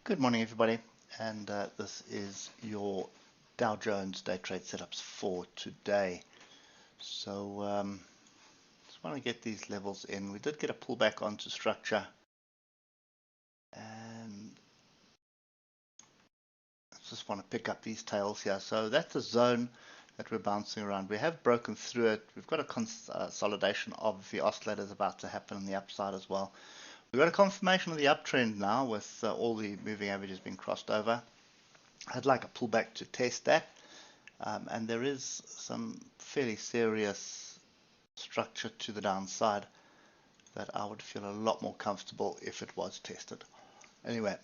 Good morning, everybody, and this is your Dow Jones day trade setups for today. So just want to get these levels in. We did get a pullback onto structure, and I just want to pick up these tails here. So that's a zone that we're bouncing around. We have broken through it. We've got a consolidation of the oscillators about to happen on the upside as well. We've got a confirmation of the uptrend now with all the moving averages being crossed over. I'd like a pullback to test that, and there is some fairly serious structure to the downside that I would feel a lot more comfortable if it was tested. Anyway,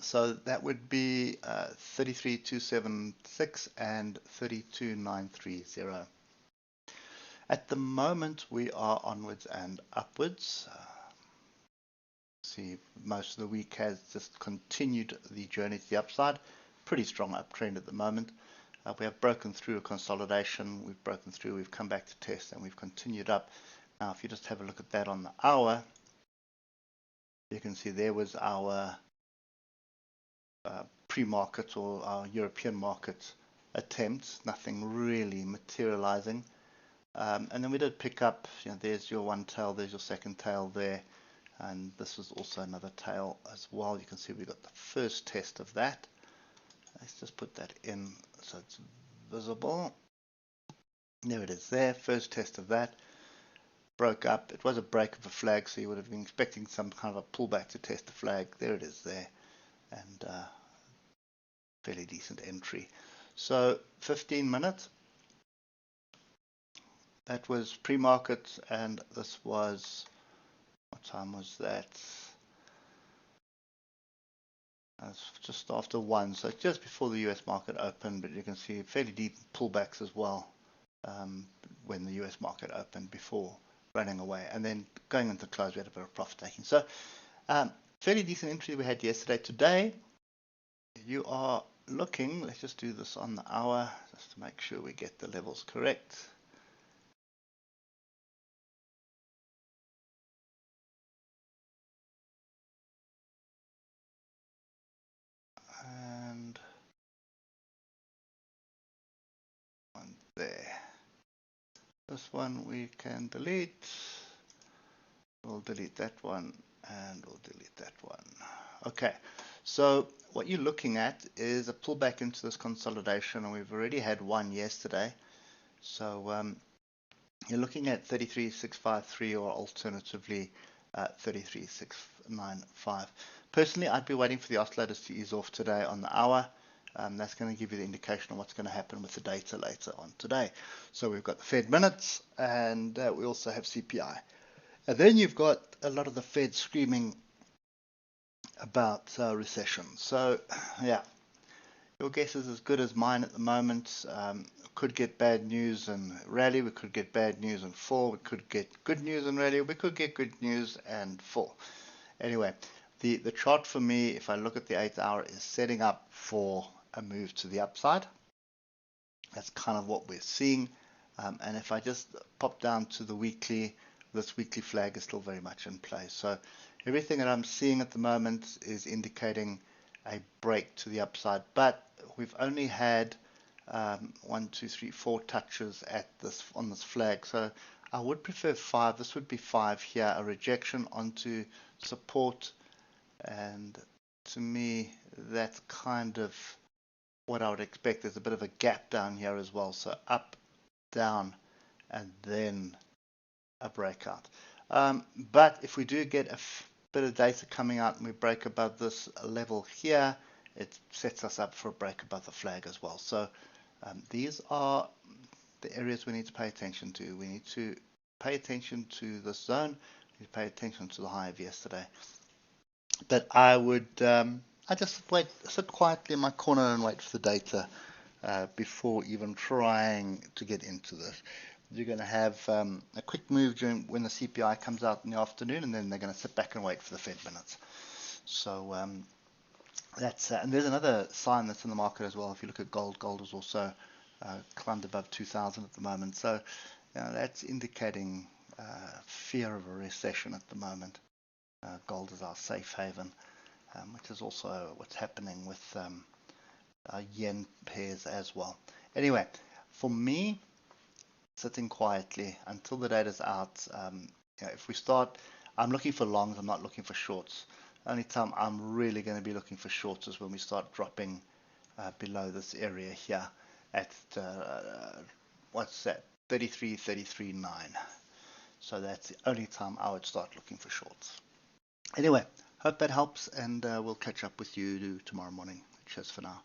so that would be 33,276 and 32,930. At the moment, we are onwards and upwards. See, most of the week has just continued the journey to the upside. Pretty strong uptrend at the moment. We have broken through a consolidation. We've broken through, we've come back to test, and we've continued up. Now, if you just have a look at that on the hour, you can see there was our pre-market or our European market attempt. Nothing really materializing. And then we did pick up, there's your one tail, there's your second tail there. And this was also another tail as well. You can see we got the first test of that. Let's just put that in so it's visible. There it is there, first test of that. Broke up. It was a break of a flag, so you would have been expecting some kind of a pullback to test the flag. There it is there. And fairly decent entry. So 15 minutes. That was pre-market, and this was... What time was that? That's just after 1, so just before the US market opened, but you can see fairly deep pullbacks as well when the US market opened before running away. And then going into close, we had a bit of profit taking. So fairly decent entry we had yesterday. Today, you are looking, let's just do this on the hour, just to make sure we get the levels correct. And one there. This one we can delete. We'll delete that one, and we'll delete that one. Okay, so what you're looking at is a pullback into this consolidation, and we've already had one yesterday. So you're looking at 33,653 or alternatively 33,695. Personally, I'd be waiting for the oscillators to ease off today on the hour. That's going to give you the indication of what's going to happen with the data later on today. So we've got the Fed minutes, and we also have CPI. And then you've got a lot of the Fed screaming about recession. So, yeah, your guess is as good as mine at the moment. Could get bad news and rally. We could get bad news and fall. We could get good news and rally. We could get good news and fall. Anyway, the chart for me, if I look at the 8 hour, is setting up for a move to the upside. That's kind of what we're seeing. And if I just pop down to the weekly, this weekly flag is still very much in place. So everything that I'm seeing at the moment is indicating a break to the upside, but we've only had 1, 2, 3, 4 touches at this on this flag. So I would prefer 5. This would be 5 here, a rejection onto support, and to me that's kind of what I would expect. There's a bit of a gap down here as well, so up, down, and then a breakout. But if we do get a bit of data coming out and we break above this level here, it sets us up for a break above the flag as well. So these are the areas we need to pay attention to. We need to pay attention to this zone. We need to pay attention to the high of yesterday. But I would I just sit quietly in my corner and wait for the data before even trying to get into this. You're going to have a quick move when the CPI comes out in the afternoon, and then they're going to sit back and wait for the Fed minutes. So that's and there's another sign that's in the market as well. If you look at gold, gold is also climbed above 2,000 at the moment. So that's indicating fear of a recession at the moment. Gold is our safe haven. which is also what's happening with our yen pairs as well. Anyway, for me, sitting quietly until the data's out. If we start, I'm looking for longs, I'm not looking for shorts. The only time I'm really going to be looking for shorts is when we start dropping below this area here at what's that, 33.9. So that's the only time I would start looking for shorts. Anyway, hope that helps, and we'll catch up with you tomorrow morning. Cheers for now.